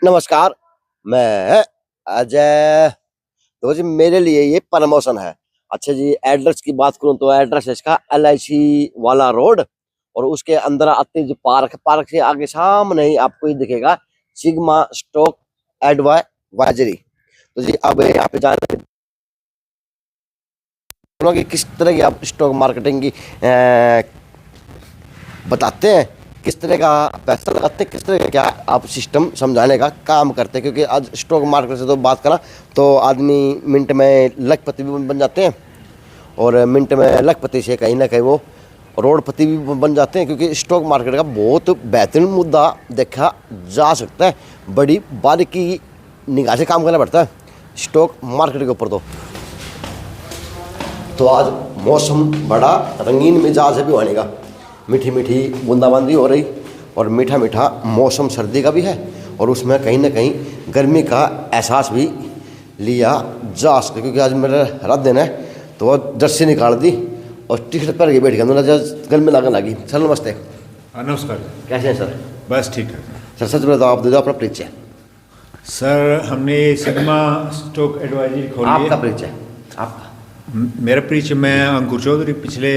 नमस्कार, मैं अजय। तो जी मेरे लिए ये प्रमोशन है। अच्छा जी, एड्रेस की बात करूं तो एड्रेस है इसका LIC वाला रोड, और उसके अंदर आते जो पार्क, पार्क से आगे सामने ही आपको ये दिखेगा सिग्मा स्टॉक एडवाइजरी। तो जी अब यहाँ पे जाने कि किस तरह की आप स्टॉक मार्केटिंग की बताते हैं, किस तरह का पैसा लगाते हैं, किस तरह का क्या आप सिस्टम समझाने का काम करते हैं। क्योंकि आज स्टॉक मार्केट से तो बात करा तो आदमी मिनट में लखपति भी बन जाते हैं, और मिनट में लखपति से कहीं ना कहीं वो रोडपति भी बन जाते हैं। क्योंकि स्टॉक मार्केट का बहुत बेहतरीन मुद्दा देखा जा सकता है, बड़ी बारीकी निगाह से काम करना पड़ता है स्टॉक मार्केट के ऊपर। तो आज मौसम बड़ा रंगीन मिजाज है भी होने का, मीठी मीठी बूंदाबांदी हो रही, और मीठा मीठा मौसम सर्दी का भी है, और उसमें कहीं ना कहीं गर्मी का एहसास भी लिया जा सकता। क्योंकि आज मेरा रात दिन है तो वह जर्सी निकाल दी और टी शर्ट पहन के बैठ गया, मतलब गर्मी लगने लगी। सर नमस्ते। नमस्कार। कैसे हैं सर? बस ठीक है सर। सच बताओ, आप दे दो अपना परिचय। सर, हमने सिग्मा स्टॉक एडवाइजरी खोली है। आपका परिचय? आपका? मेरा परिचय, मैं अंकुर चौधरी, पिछले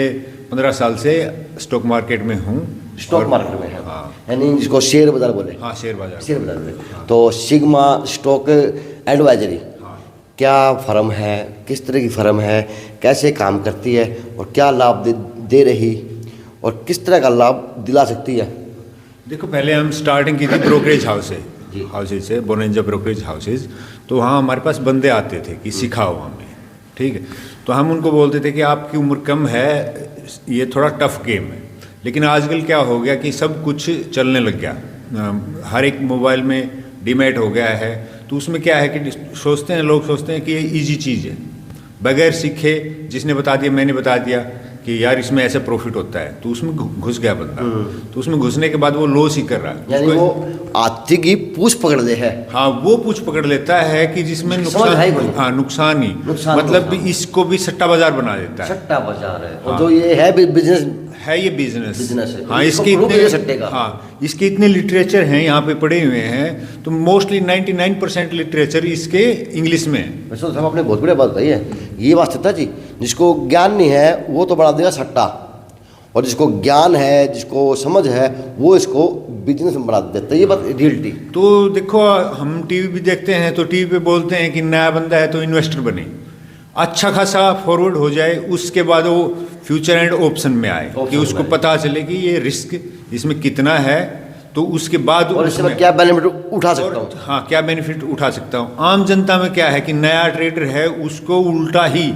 15 साल से स्टॉक मार्केट में हूँ। स्टॉक मार्केट में है? हाँ। यानी जिसको शेयर बाजार बोले? हाँ, शेयर बाजार। शेयर बाजार में। तो सिग्मा स्टॉक एडवाइजरी क्या फर्म है, किस तरह की फर्म है, कैसे काम करती है, और क्या लाभ दे रही, और किस तरह का लाभ दिला सकती है? देखो, पहले हम स्टार्टिंग की थी ब्रोकरेज हाउसेज से, बोनेंजा ब्रोकरेज हाउसेज। तो वहाँ हमारे पास बंदे आते थे कि सिखाओ हमें, ठीक है। तो हम उनको बोलते थे कि आपकी उम्र कम है, ये थोड़ा टफ गेम है। लेकिन आजकल क्या हो गया कि सब कुछ चलने लग गया, हर एक मोबाइल में डीमैट हो गया है। तो उसमें क्या है कि लोग सोचते हैं कि ये ईजी चीज़ है, बगैर सीखे जिसने बता दिया, मैंने बता दिया कि यार इसमें ऐसे प्रॉफिट होता है, तो उसमें घुस गया बंदा। तो उसमें घुसने के बाद वो लॉस ही कर रहा है, यानी वो आर्थिक ही पूछ पकड़ ले है। हाँ, वो पूछ पकड़ लेता है कि जिसमें नुकसान, हाँ नुकसान ही, मतलब इसको भी सट्टा बाजार बना देता है। सट्टा बाजार है। और जो ये है बिजनेस है, ये बिजनेस है। हाँ, इसके इतने लिटरेचर हैं यहाँ पे पड़े हुए हैं। तो मोस्टली 99% लिटरेचर इसके इंग्लिश में है। वैसे तो आपने बहुत बढ़िया बात कही है, ये वास्तविकता जी। जिसको ज्ञान नहीं है वो तो बना देगा सट्टा, और जिसको ज्ञान है, जिसको समझ है, वो इसको बिजनेस में बढ़ा देता है। ये बात रियलिटी। तो देखो, हम टीवी भी देखते हैं तो टीवी पे बोलते हैं कि नया बंदा है तो इन्वेस्टर बने, अच्छा खासा फॉरवर्ड हो जाए, उसके बाद वो फ्यूचर एंड ऑप्शन में आए कि उसको पता चले कि ये रिस्क इसमें कितना है, तो उसके बाद और इसमें क्या बेनिफिट उठा सकता हूँ। हाँ, क्या बेनिफिट उठा सकता हूँ। आम जनता में क्या है कि नया ट्रेडर है, उसको उल्टा ही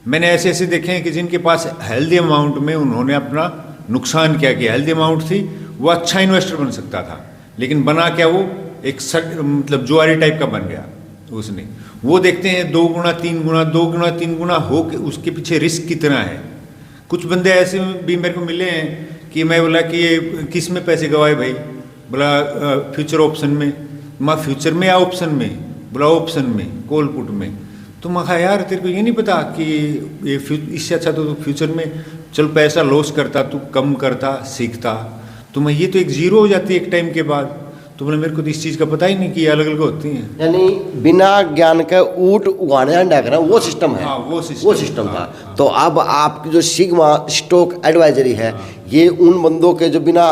मैंने ऐसे ऐसे देखे हैं कि जिनके पास हेल्दी अमाउंट में उन्होंने अपना नुकसान क्या किया। हेल्दी अमाउंट थी, वो अच्छा इन्वेस्टर बन सकता था, लेकिन बना क्या, वो एक मतलब जुआरी टाइप का बन गया उसने। वो देखते हैं 2 गुना 3 गुना 2 गुना 3 गुना हो के उसके पीछे रिस्क कितना है। कुछ बंदे ऐसे भी मेरे को मिले हैं कि मैं बोला कि ये किस में पैसे गवाए भाई, बोला फ्यूचर ऑप्शन में। मैं फ्यूचर में या ऑप्शन में? बोला ऑप्शन में, कॉल पुट में। तो मैं कहा यार तेरे को ये नहीं पता कि ये इससे अच्छा तो फ्यूचर में चल पैसा लॉस करता, तू कम करता, सीखता। तो मैं ये तो एक जीरो हो जाती है एक टाइम के बाद। तो बोले मेरे को तो इस चीज़ का पता ही नहीं कि ये अलग अलग होती हैं। यानी बिना ज्ञान के ऊँट उगाने अंडा करना, वो सिस्टम है। हाँ, वो सिस्टम था। हाँ। तो अब आपकी जो सिग्मा स्टॉक एडवाइजरी है, ये उन बंदों के जो बिना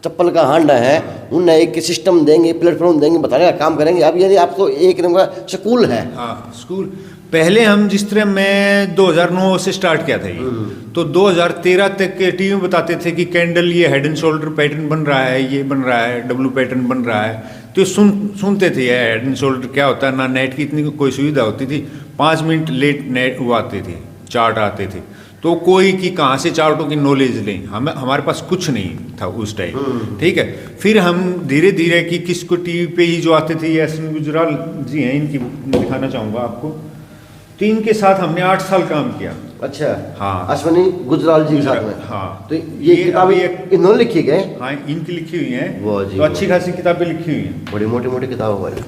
चप्पल का हांडा है, उन्हें एक सिस्टम देंगे, प्लेटफॉर्म देंगे, बताने का काम करेंगे। अब यानी आप तो एक नंबर का स्कूल है। हाँ, स्कूल। पहले हम जिस तरह मैं 2009 से स्टार्ट किया था ये, तो 2013 तक के टीवी में बताते थे कि कैंडल ये हेड एंड शोल्डर पैटर्न बन रहा है, ये बन रहा है, डब्लू पैटर्न बन रहा है। तो सुनते थे ये हेड एंड शोल्डर क्या होता है। ना नेट की इतनी कोई सुविधा होती थी, 5 मिनट लेट नेट वो आते थे, चार्ट आते थे। तो कोई कि कहाँ से चार्टों की नॉलेज लें, हमारे पास कुछ नहीं था उस टाइम, ठीक है। फिर हम धीरे धीरे कि किसको टीवी पे ही जो आते थे, अश्विनी गुजराल जी हैं, इनकी दिखाना चाहूँगा आपको। तो इनके साथ हमने 8 साल काम किया। अच्छा। हाँ, अश्विनी गुजराल जी के साथ में। हाँ। तो ये किताबें इन्होंने लिखी गए? हाँ, इनकी लिखी हुई हैं। तो अच्छी खासी किताबें लिखी हुई हैं, बड़ी मोटी मोटी किताबें वाली।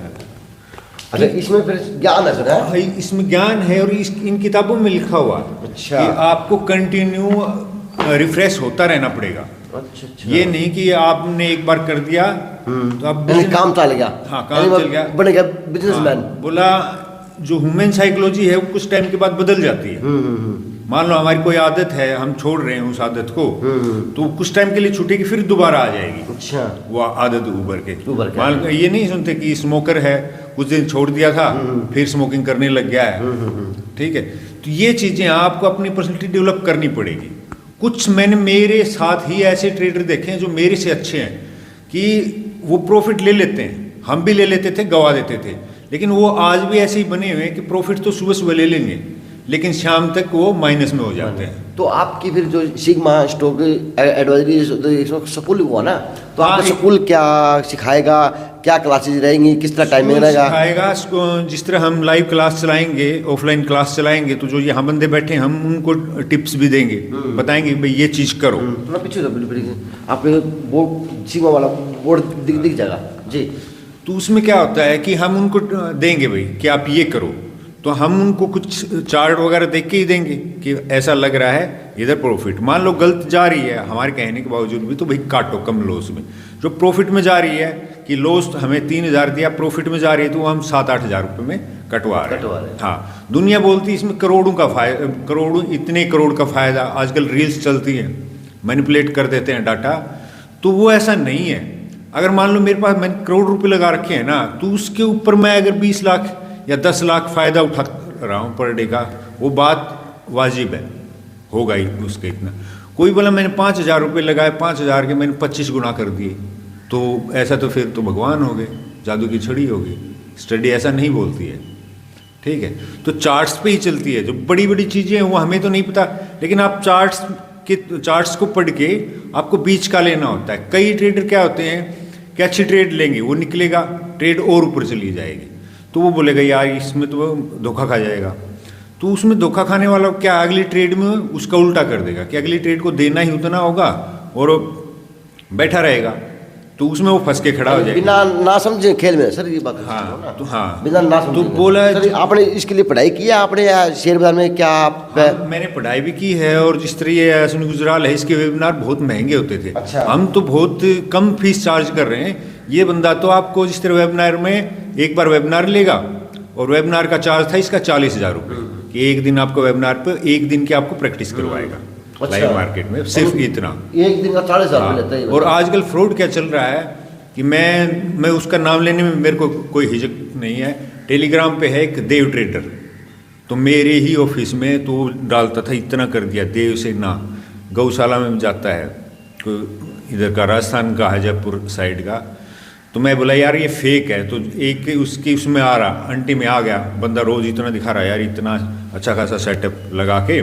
अच्छा, इसमें फिर ज्ञान है सर? हाँ, इसमें ज्ञान है, और इन किताबों में लिखा हुआ है कि आपको कंटिन्यू रिफ्रेश होता रहना पड़ेगा। अच्छा अच्छा। ये नहीं कि आपने एक बार कर दिया तो अब यानी काम चल गया। हाँ, काम चल गया, बन गया बिजनेसमैन। बोला जो ह्यूमन साइकोलॉजी है वो कुछ टाइम के बाद बदल जाती है। मान लो हमारी कोई आदत है, हम छोड़ रहे हैं उस आदत को, तो कुछ टाइम के लिए छूटेगी, फिर दोबारा आ जाएगी। अच्छा। वो आदत उभर के मान लो ये नहीं सुनते कि स्मोकर है, कुछ दिन छोड़ दिया था, फिर स्मोकिंग करने लग गया है। ठीक है, तो ये चीजें आपको अपनी पर्सनैलिटी डेवलप करनी पड़ेगी। कुछ मैंने मेरे साथ ही ऐसे ट्रेडर देखे हैं जो मेरे से अच्छे हैं कि वो प्रॉफिट ले लेते हैं, हम भी ले लेते थे, गवा देते थे, लेकिन वो आज भी ऐसे ही बने हुए हैं कि प्रॉफिट तो सुबह सुबह ले लेंगे लेकिन शाम तक वो माइनस में हो जाते हैं। तो आपकी फिर जो सिग्मा स्टॉक एडवाइजरी स्कूल हुआ ना, तो आपका स्कूल क्या सिखाएगा, क्या क्लासेज रहेंगी, किस तरह टाइमिंग रहेगा? सिखाएगा जिस तरह हम लाइव क्लास चलाएंगे, ऑफलाइन क्लास चलाएंगे, तो जो यहाँ बंदे बैठे हैं हम उनको टिप्स भी देंगे, बताएंगे भाई ये चीज़ करो। थोड़ा पीछे आपने बोर्ड सिग्मा वाला बोर्ड दिख जाएगा जी। तो उसमें क्या होता है कि हम उनको देंगे भाई कि आप ये करो, तो हम उनको कुछ चार्ट वगैरह देख के ही देंगे कि ऐसा लग रहा है इधर प्रॉफिट, मान लो गलत जा रही है हमारे कहने के बावजूद भी, तो भाई काटो कम लॉस में। जो प्रॉफिट में जा रही है कि लॉस हमें 3,000 दिया, प्रॉफिट में जा रही है तो हम 7-8 हज़ार रुपये में कटवा रहे हैं। हाँ, दुनिया बोलती है इसमें करोड़ों का फायदा, करोड़ों इतने करोड़ का फायदा, आजकल रील्स चलती हैं, मैनिपुलेट कर देते हैं डाटा, तो वो ऐसा नहीं है। अगर मान लो मेरे पास मैंने करोड़ रुपए लगा रखे हैं ना, तो उसके ऊपर मैं अगर 20 लाख या 10 लाख फायदा उठा रहा हूँ पर डे का, वो बात वाजिब है, होगा ही उसके इतना। कोई बोला मैंने 5,000 रुपये लगाए, 5,000 के मैंने 25 गुना कर दिए, तो ऐसा तो फिर तो भगवान हो गए, जादू की छड़ी होगी। स्टडी ऐसा नहीं बोलती है। ठीक है, तो चार्ट्स पे ही चलती है। जो बड़ी बड़ी चीज़ें हैं वो हमें तो नहीं पता, लेकिन आप चार्ट्स को पढ़ के आपको बीच का लेना होता है। कई ट्रेडर क्या होते हैं कि अच्छी ट्रेड लेंगे, वो निकलेगा, ट्रेड और ऊपर चली जाएगी, तो वो बोलेगा यार इसमें तो धोखा खा जाएगा। तो उसमें धोखा खाने वाला क्या अगली ट्रेड में उसका उल्टा कर देगा कि अगली ट्रेड को देना ही उतना होगा और बैठा रहेगा, तो उसमें वो फंस के खड़ा हो जाएगा बिना ना समझे खेल में। सर ये बात हाँ, तो हाँ बिना ना समझे। तो बोला आपने इसके लिए पढ़ाई की है आपने शेयर बाजार में क्या? मैंने पढ़ाई भी की है, और जिस तरह ये सुनील गुजराल है, इसके वेबिनार बहुत महंगे होते थे। अच्छा। हम तो बहुत कम फीस चार्ज कर रहे हैं। ये बंदा तो आपको जिस तरह वेबिनार में एक बार वेबिनार लेगा, और वेबिनार का चार्ज था इसका 40,000 रुपये कि एक दिन आपको वेबिनार पे एक दिन की आपको प्रैक्टिस करवाएगा। अच्छा। लाइव मार्केट में सिर्फ इतना, एक दिन का 40,000 रुपये लेता है। और आजकल फ्रॉड क्या चल रहा है कि मैं उसका नाम लेने में मेरे को कोई हिचक नहीं है। टेलीग्राम पे है एक देव ट्रेडर, तो मेरे ही ऑफिस में तो डालता था, इतना कर दिया देव से ना, गौशाला में जाता है कोई इधर का, राजस्थान का, जयपुर साइड का, तो मैं बोला यार ये फेक है, तो एक उसकी उसमें आ रहा, अंटी में आ गया बंदा, रोज इतना दिखा रहा है यार, इतना अच्छा खासा सेटअप लगा के,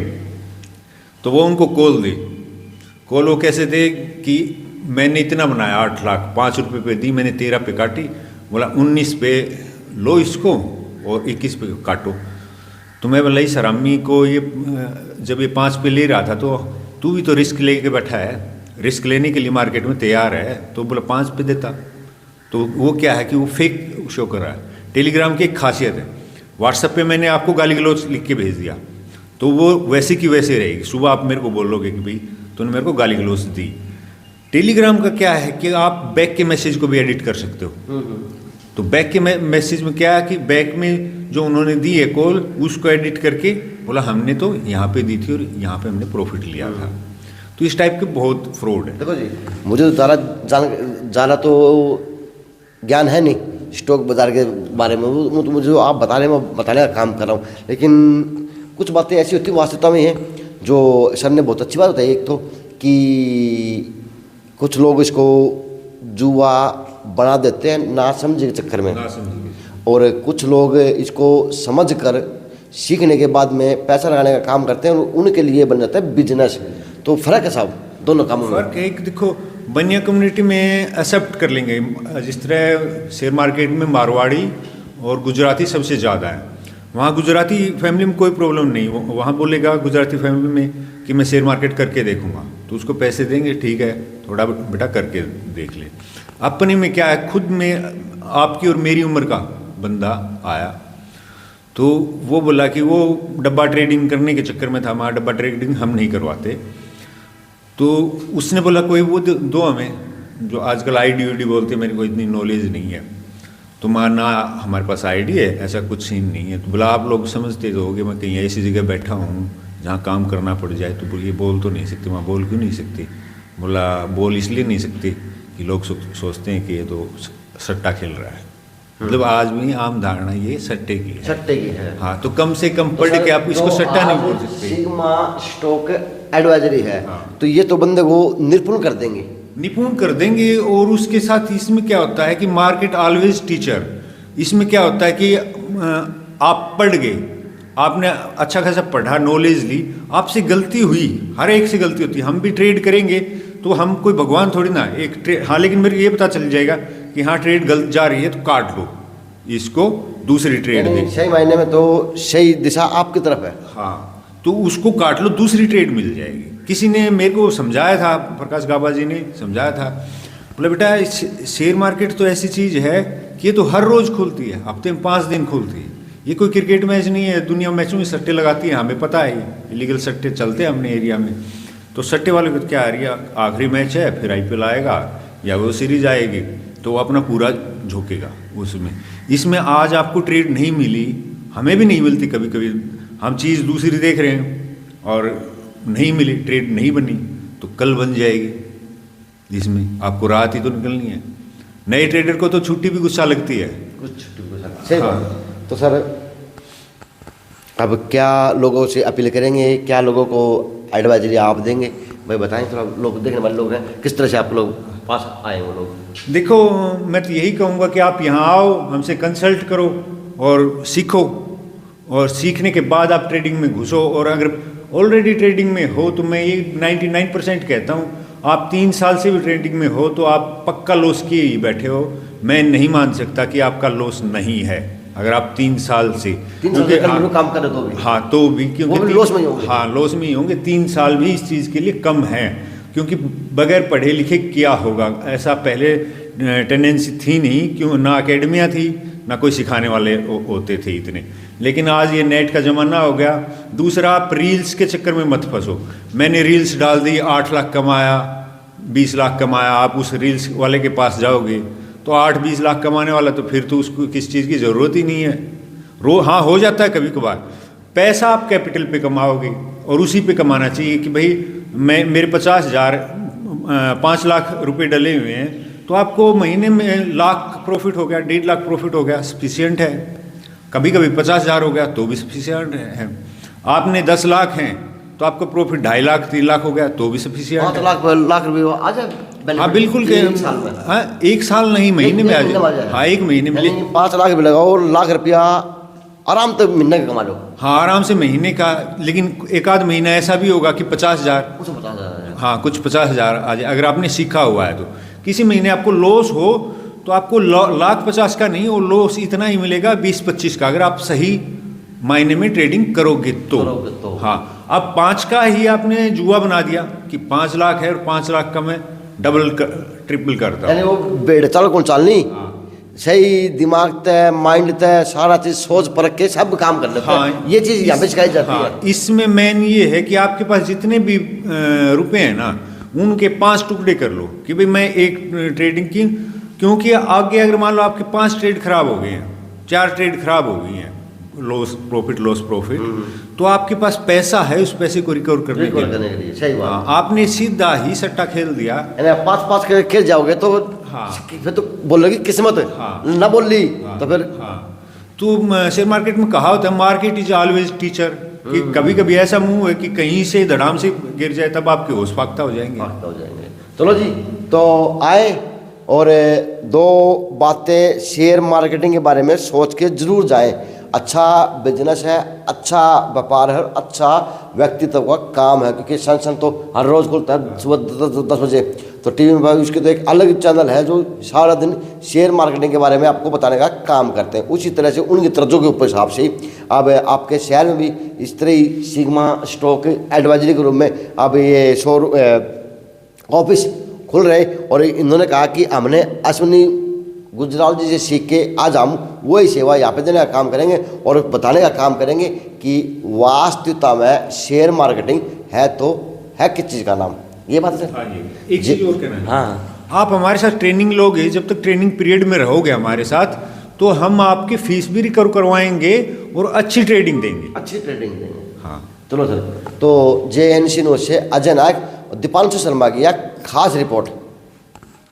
तो वो उनको कॉल दी। कॉल वो कैसे दे कि मैंने इतना बनाया 8 लाख, 5 रुपये पे दी मैंने, 13 पे काटी, बोला 19 पे लो इसको और 21 पे काटो। तो मैं बोला इस हरामी को ये जब ये 5 पे ले रहा था तो तू भी तो रिस्क लेके बैठा है, रिस्क लेने के लिए मार्केट में तैयार है, तो बोला 5 पे देता। तो वो क्या है कि वो फेक शो कर रहा है। टेलीग्राम की एक खासियत है, व्हाट्सएप पे मैंने आपको गाली गलौज लिख के भेज दिया तो वो वैसे की वैसे रहेगी। सुबह आप मेरे को बोलोगे कि भाई तूने मेरे को गाली गलौज दी। टेलीग्राम का क्या है कि आप बैक के मैसेज को भी एडिट कर सकते हो। तो बैक के मैसेज में क्या है कि बैक में जो उन्होंने दी है कॉल, उसको एडिट करके बोला हमने तो यहाँ पे दी थी और यहाँ पे हमने प्रॉफिट लिया था। तो इस टाइप के बहुत फ्रॉड है। देखो जी, मुझे तो ज़्यादा तो ज्ञान है नहीं स्टॉक बाजार के बारे में, वो तो मुझे आप बताने का काम कर रहा हूँ, लेकिन कुछ बातें ऐसी होती वास्तविकता में हैं जो सर ने बहुत अच्छी बात बताई। एक तो कि कुछ लोग इसको जुआ बना देते हैं ना समझे के चक्कर में, और कुछ लोग इसको समझ कर सीखने के बाद में पैसा लगाने का काम करते हैं और उनके लिए बन जाता है बिजनेस। तो फ़र्क है साहब दोनों कामों में? फ़र्क है, एक देखो बनिया कम्युनिटी में एक्सेप्ट कर लेंगे, जिस तरह शेयर मार्केट में मारवाड़ी और गुजराती सबसे ज़्यादा है, वहाँ गुजराती फैमिली में कोई प्रॉब्लम नहीं, वहाँ बोलेगा गुजराती फैमिली में कि मैं शेयर मार्केट करके देखूंगा, तो उसको पैसे देंगे, ठीक है थोड़ा बेटा करके देख ले। अपने में क्या है, खुद में आपकी और मेरी उम्र का बंदा आया तो वो बोला कि वो डब्बा ट्रेडिंग करने के चक्कर में था, हमारा डब्बा ट्रेडिंग हम नहीं करवाते, तो उसने बोला कोई वो दो हमें, जो आजकल आईडी बोलते हैं, मेरे को इतनी नॉलेज नहीं है, तो माना हमारे पास आईडी है, ऐसा कुछ सीन नहीं है। तो बोला आप लोग समझते तो होगे मैं कहीं ऐसी जगह बैठा हूँ जहाँ काम करना पड़ जाए, तो बोलिए बोल तो नहीं सकती। मैं बोल क्यों नहीं सकती? बोला बोल इसलिए नहीं सकती कि लोग सोचते हैं कि ये तो सट्टा खेल रहा है। मतलब आज भी आम धारणा ये सट्टे की है। सट्टे की है। हाँ, तो कम से कम पढ़ के आप इसको सट्टा नहीं बोल सकते। सिग्मा स्टॉक एडवाइजरी है, तो ये तो बंदे को निपुण कर देंगे, निपुण कर देंगे। और उसके साथ इसमें क्या होता है कि मार्केट ऑलवेज टीचर। इसमें क्या होता है कि आप पढ़ गए, आपने अच्छा खासा पढ़ा, नॉलेज ली, आपसे गलती हुई, हर एक से गलती होती है। हम भी ट्रेड करेंगे तो हम कोई भगवान थोड़ी ना एक हाँ, लेकिन मेरे को ये पता चल जाएगा कि हाँ ट्रेड गलत जा रही है तो काट लो इसको, दूसरी ट्रेड दे। सही मायने में तो सही दिशा आपकी तरफ है। हाँ, तो उसको काट लो, दूसरी ट्रेड मिल जाएगी। किसी ने मेरे को समझाया था, प्रकाश गाबा जी ने समझाया था, बोले बेटा शेयर मार्केट तो ऐसी चीज़ है कि ये तो हर रोज़ खुलती है, हफ्ते में 5 दिन खुलती है। ये कोई क्रिकेट मैच नहीं है, दुनिया मैचों में सट्टे लगाती है, हमें पता है, इलीगल सट्टे चलते हैं अपने एरिया में। तो सट्टे वाले को क्या आ रही है, आखिरी मैच है, फिर IPL आएगा या वो सीरीज आएगी, तो वो अपना पूरा झोंकेगा उसमें। इसमें आज आपको ट्रेड नहीं मिली, हमें भी नहीं मिलती कभी कभी, हम चीज़ दूसरी देख रहे हैं और नहीं मिली, ट्रेड नहीं बनी, तो कल बन जाएगी। जिसमें आपको रात ही तो निकलनी है। नए ट्रेडर को तो छुट्टी भी गुस्सा लगती है, कुछ छुट्टी गुस्सा। सही बात। तो सर अब क्या लोगों से अपील करेंगे, क्या लोगों को एडवाइजरी आप देंगे, भाई बताएं थोड़ा। लोग देखने वाले लोग हैं, किस तरह से आप लोग पास आए वो लोग? देखो, मैं तो यही कहूँगा कि आप यहाँ आओ, हमसे कंसल्ट करो और सीखो, और सीखने के बाद आप ट्रेडिंग में घुसो। और अगर ऑलरेडी ट्रेडिंग में हो तो मैं ये 99% कहता हूँ, आप 3 साल से भी ट्रेडिंग में हो तो आप पक्का लॉस किए ही बैठे हो। मैं नहीं मान सकता कि आपका लॉस नहीं है अगर आप 3 साल से, क्योंकि काम कर तो भी, हाँ तो भी, क्योंकि लॉस में ही होंगे। हाँ, लॉस में ही होंगे। 3 साल भी इस चीज़ के लिए कम है, क्योंकि बगैर पढ़े लिखे क्या होगा, ऐसा पहले टेंडेंसी थी नहीं, क्यों ना अकेडमियाँ थी ना कोई सिखाने वाले होते थे इतने। लेकिन आज ये नेट का ज़माना हो गया। दूसरा, आप रील्स के चक्कर में मत फंसो। मैंने रील्स डाल दी, 8 लाख कमाया, 20 लाख कमाया, आप उस रील्स वाले के पास जाओगे तो 8-20 लाख कमाने वाला, तो फिर तो उसको किस चीज़ की ज़रूरत ही नहीं है। हाँ, हो जाता है कभी कभार। पैसा आप कैपिटल पे कमाओगे और उसी पे कमाना चाहिए कि भाई मेरे 50,000 5 लाख रुपए डले हुए हैं, तो आपको महीने में लाख प्रॉफिट हो गया, 1.5 लाख प्रॉफिट हो गया, सफिशियंट है। कभी कभी 50,000 हो गया तो भी सफिशियंट है। आपने 10 लाख हैं तो आपका प्रॉफिट 2.5 लाख 3 लाख हो गया तो भी सफिशियंट है। 5 लाख रुपये आ जाए। हाँ बिल्कुल, हाँ 1 साल नहीं, महीने में आ जाए। हाँ 1 महीने में 5 लाख भी लगाओ, लाख रुपया आराम से महीने का कमा लो। हाँ आराम से महीने का। लेकिन एक आध महीना ऐसा भी होगा कि 50,000, हाँ कुछ 50,000 आ जाए अगर आपने सीखा हुआ है। तो किसी महीने आपको लॉस हो तो आपको 1,50,000 का नहीं, वो लॉस इतना ही मिलेगा 20-25 का, अगर आप सही मायने में ट्रेडिंग करोगे तो। हाँ, अब 5 का ही आपने जुआ बना दिया कि 5 लाख है और 5 लाख का मैं डबल ट्रिपल करता हूँ। वो बेड़ चल कौन चालनी, सही दिमाग तय, माइंड तय, सारा चीज सोच परख के सब काम कर लेते हैं। ये चीज यहाँ पे सिखाई जाती है। इसमें मेन ये है कि आपके पास जितने भी रुपए हैं ना, उनके 5 टुकड़े कर लो कि भाई मैं एक ट्रेडिंग की, क्योंकि आगे अगर मान लो आपके 5 ट्रेड खराब हो गए हैं, 4 ट्रेड खराब हो गई हैं, लॉस प्रॉफिट, तो आपके पास पैसा है उस पैसे को रिकवर करने के लिए। सही बात। आपने सीधा ही सट्टा खेल दिया, 5 के खेल जाओगे तो फिर तो बोलोगे किस्मत है। ना बोल ली तो फिर तो शेयर मार्केट में कहा होता है, मार्केट इज ऑलवेज टीचर, कि कभी कभी ऐसा मुंह है कि कहीं से धड़ाम से गिर जाए तब आपके होश फाख्ता हो जाएंगे। चलो जी, तो आए और 2 बातें शेयर मार्केटिंग के बारे में सोच के जरूर जाए। अच्छा बिजनेस है, अच्छा व्यापार है, अच्छा व्यक्तित्व का काम है, क्योंकि सन तो हर रोज़ खुलता है सुबह 10 बजे। तो टीवी में भाई उसके तो एक अलग चैनल है जो सारा दिन शेयर मार्केटिंग के बारे में आपको बताने का काम करते हैं। उसी तरह से उनकी तरजों के ऊपर हिसाब से अब आपके शहर में भी इस तरह ही सिग्मा स्टॉक एडवाइजरी के रूप में अब ये ऑफिस खुल रहे, और इन्होंने कहा कि हमने अश्विनी गुजराल जी से सीख के आज हम वही सेवा यहाँ पे देने का काम करेंगे और बताने का काम करेंगे कि वास्तविकता में शेयर मार्केटिंग है तो है किस चीज़ का नाम। ये बात है सर। हाँ जी, एक चीज और कहना है। हाँ आप हमारे साथ ट्रेनिंग लोगे, जब तक ट्रेनिंग पीरियड में रहोगे हमारे साथ, तो हम आपकी फीस भी रिकवर करवाएंगे और अच्छी ट्रेडिंग देंगे। अच्छी ट्रेडिंग देंगे। हाँ चलो सर, तो JNC न्यूज से अजय नायक और दीपांशु शर्मा की यह खास रिपोर्ट।